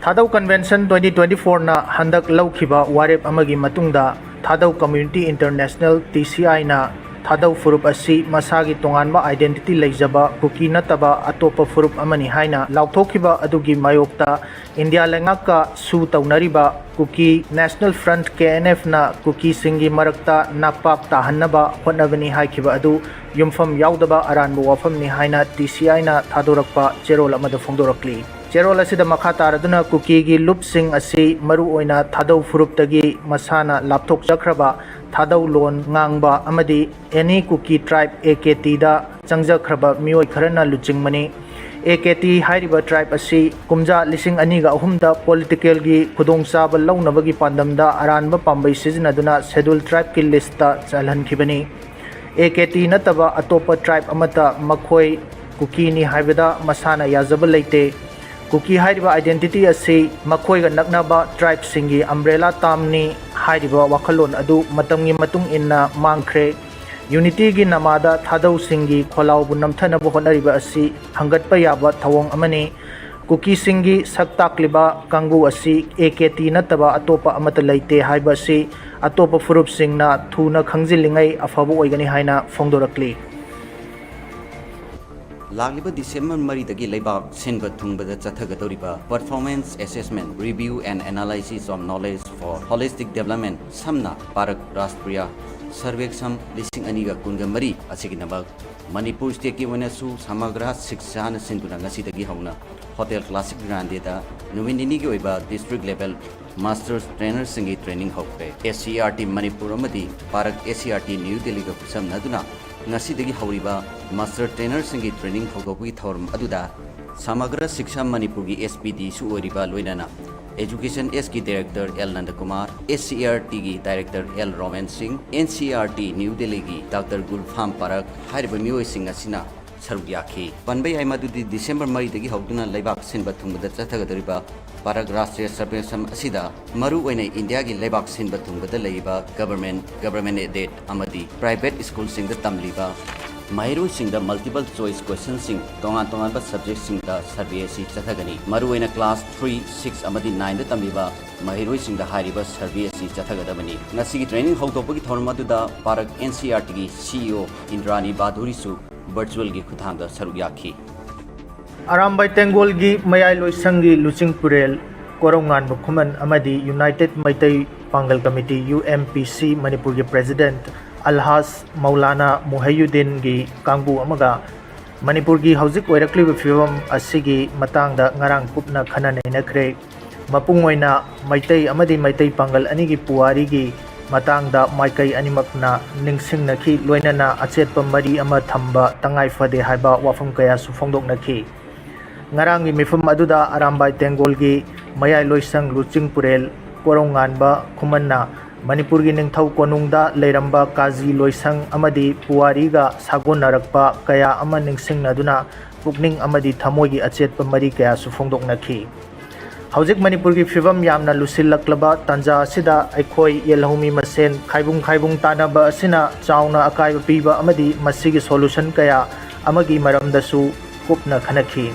Thadau Convention 2024 na handak laukiba warep amagi matungda Thadau Community International TCI na Thadau furup asi masagi tonganba identity leijaba kuki nataba atopa furup amani haina lauthokiba adugi mayokta India lengaka su taunariba kuki National Front KNF na kuki singi marakta nakpak tahannaba hotnagani haikiba adu yumfam yaudaba aranbu wafam ni haina TCI na thadorakpa cherol amada phongdorakli Cherol asida makha taraduna kuki gi loop sing asi maru oina thadau furup tagi masana lapthok jakraba thadau lon ngangba amadi any kuki tribe AKT da changjakraba mioi kharana luchingmani AKT hairiba tribe asi kumja lising aniga ahumda political gi khudongchaba launabagi pandamda aranba pambai sizinaduna schedule tribe ki list ta chalhankhibani AKT nataba atopa tribe amata makhoi kuki ni haibada masana yazaba leite Kuki hairiba identity asi makhoi ga naknaba tribe singi umbrella tamni hairiba wakhalon adu matamgi matung inna mangkhre unity gi namada thadau singi kholau bu namthana bu honariba asi hangatpa yaba thawong amani kuki singi saktakliba kangu asi AKT nataba atopa amata leite haiba asi atopa furup singna thuna khangjilingai afabu oigani haina phongdorakli Lagliba December Maridagi Labak Sinba Tungbada Chathagadoriba Performance Assessment Review and Analysis of Knowledge for Holistic Development Samna Parak Rastriya Sarveksam Lising Aniga Kungamari Asiginabag Manipur State Wanasu Samagra Sikshan Sindunangasitagi Hauna Hotel Classic Grandeta Nuvinini Goiba District Level Masters Trainer Singi Training Hope SCRT Manipur Amadi Parak SCRT New Delhi Kusam Naduna Nasidagi Hauriba Master Trainer Singi Training Hogopi Thorm Aduda Samagra Siksha Manipurgi SPD Su Oriba Loinana Education SK Director L Nandakumar SCRT Gi Director L Roman Singh NCRT New Delhi Gi Dr. Gulfam Parak Hariba Miyoi Singh Asina Saruyaki Panbay Aimadudi December Maridagi Hauduna Laibak Sinba Tungbada Chathagadoriba Parak Rastriya Sarvesam Asida Maru Wene India Gi Laibak Sinba Tungbada Laiba Government aided Amadi Private School Singh the Tamliba Mahiru Singh the multiple choice questions Singh Tongan ba subject Singh the survey si Chathagani Maru Wene class 3, 6 Amadi 9 the Tamliba Mahiru Singh the Hariba survey si Chathagadamani Nasi training Hautopi Thormaduda Parak NCRT Gi CEO Indrani Baduri Su virtual gi Kuthanga Saruyaki Arambai Tengol gi Mayai Loisangi Luching Purel Korongan Bukhuman Amadi United Maitai Pangal Committee UMPC Manipur gi President Alhas Maulana Muhayyuddin gi Kangbu Amaga Manipur gi Hauzik Oirakli Fivum Asigi Matangda Ngarang Kupna Khana Nainakre Mapungoina Maitai Amadi Maitai Pangal Anigi Puari gi Matangda Maikai Animakna Ningsing Naki Loinana Achetpa Mari Ama Thamba Tangai Fade Haiba Wafam Kaya Sufongdok Naki Ngarangi Mifum Aduda Arambai Tengolgi Mayai Loisang Luching Purel Koronganba Kumanna Manipurgi Ningthau Konungda Leiramba Kazi Loisang Amadi Puariga Sagon Narakpa Kaya Ama Ningsing Naduna Pukning Amadi Thamogi Achetpa Mari Kaya Sufongdok Naki Hauzik Manipurgi Fivam Yamna Lusillaklaba Tanja Sida Aikoi Yelhomi Masen Khaibung Tanaba Asina Chauna Akaiba Piba Amadi Masigi Solution Kaya Amagi Maramdasu Kupna Khanaki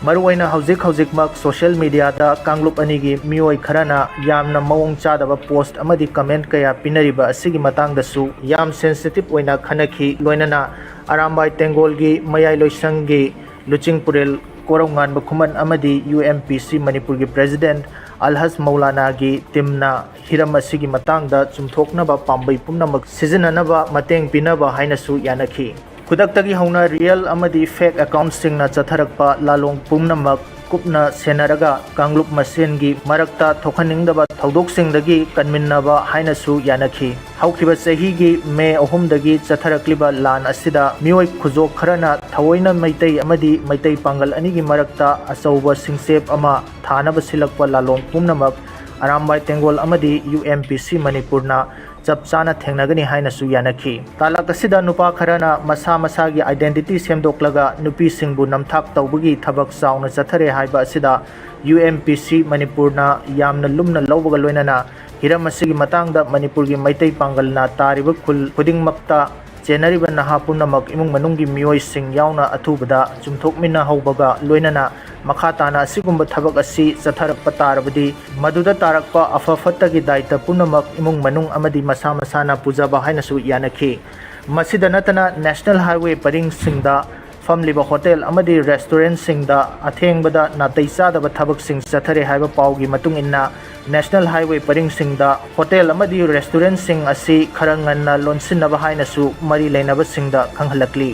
Maruwaina Hauzik Mak social media da Kanglup Anigi Mioi Kharana Yamna Mawong Chadaba post Amadi comment Kaya Pinariba Asigi Matangdasu Yam sensitive Oina Khanaki Loinana Arambai Tengolgi Mayai Loisangi Luching Purel Korongan Bakhuman Amadi UMPC Manipur gi President Alhas Maulana gi Timna Hiram Asigi Matangda Chumthoknaba Pambai Pumnamak Sizinanaba Mateng Pinaba Hainasu Yanaki Kudaktagi Hauna real Amadi fake account Singna Chatharakpa Lalong Pumnamak Kupna Senaraga Kanglup Masen gi Marakta Thokaningdaba Thaudok Singdagi Kanminnaba Hainasu Yanaki Haukiba Sahi gi May Ahumdagi Chatharakliba Lan Asida Mioi Khuzok Kharana Thawoina Maitai Amadi Maitai Pangal Anigi Marakta Asauba Singsep Ama Thanaba Silakpa Lalong Pumnamak Arambai Tengol Amadi UMPC Manipurna Chapchana Thengnagani Hainasu Yanaki Talakasida Nupa Kharana Masa Masagi identity Semdoklaga Nupi Singbu Namthak Taubugi Thabak Sauna Chathare Haiba Asida UMPC Manipurna Yamna Lumna Laubaga Loinana Hiram Asigi Matangda Manipurgi Maitai Pangalna Tariba Khul Khudingmakta चेनरीब नहा पुनमक इमुंग मनुंगी मियोइसिंग यावना अथुबदा चुमथोकमिना हौबगा लोइनना मखा ताना असिगुंबा थबक असी चथरकपा तारबदी मदुदा तारकपा अफफत्तगी दायित्व पुनमक इमुंग मनुंग अमदी मसा मसाना पुजबा हाइनसु यानखी मसिदा नतना नेशनल हाईवे परिंग सिंगदा फमलिबा होटल अमदी रेस्टोरेंट सिंगदा अथेंगबदा नातै चादबा थबक सिंग चथरे हाइबा पाउगी मतुंग इन्ना नेशनल हाईवे परिंग सिंगदा होटल अमदी रेस्टोरेंट सिंग असी खरा ngannna लोनसिनबा हाइनसु मरी लेनबा सिंगदा खंगहलकली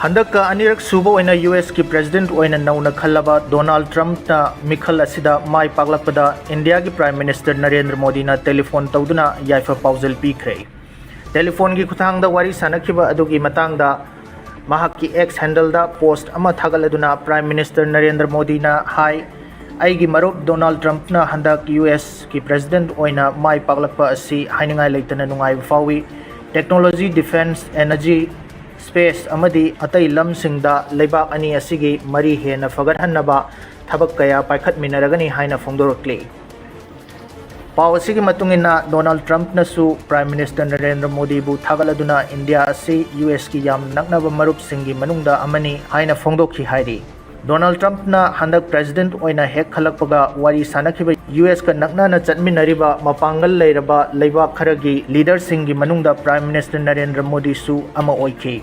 हंदक अनिरक सुबा ओइना यूएस की प्रेसिडेंट ओइना नौना खल्लबा डोनाल्ड ट्रम्प ना मिखल असिदा माय पागलकपदा इंडिया की प्राइम मिनिस्टर नरेंद्र मोदी ना टेलीफोन तौदुना याइफा पाउजल पीखरे टेलीफोन की खुथांगदा वारी सानखिबा अदुगी मतांगदा महाकी एक्स हैंडल दा पोस्ट अमा थागलदुना प्राइम मिनिस्टर नरेंद्र मोदी ना हाई आईगी मरुप डोनाल्ड ट्रम्प ना हंदक यूएस की प्रेसिडेंट ओइना माय पागलकपा असी हाइनिंगाय लेतना नुंगाय फावी टेक्नोलॉजी डिफेंस एनर्जी स्पेस अमदी अतई लमसिंगदा लेबाक अनि असिगी मरी हेना फगरहन्नबा थबक कया पाइखतमिनरगनी हाइना फोंदोरक्ली पाव असिगी मतुंगिना डोनाल्ड ट्रम्प नसु प्राइम मिनिस्टर नरेंद्र मोदी बु थागलदुना इंडिया असी यूएस की याम नकनब मरुप सिंगी मनुंगदा अमनी हाइना फोंदोखी हाइरी डोनाल्ड ट्रम्प ना हंदक प्रेसिडेंट ओइना हेक खलकपगा वारी सानखिबा यूएस का नकना चटमिनरिबा मपांगल लेरबा लेबाक खरगी लीडर सिंगी मनुंगदा प्राइम मिनिस्टर नरेंद्र मोदी सु अमा ओइखी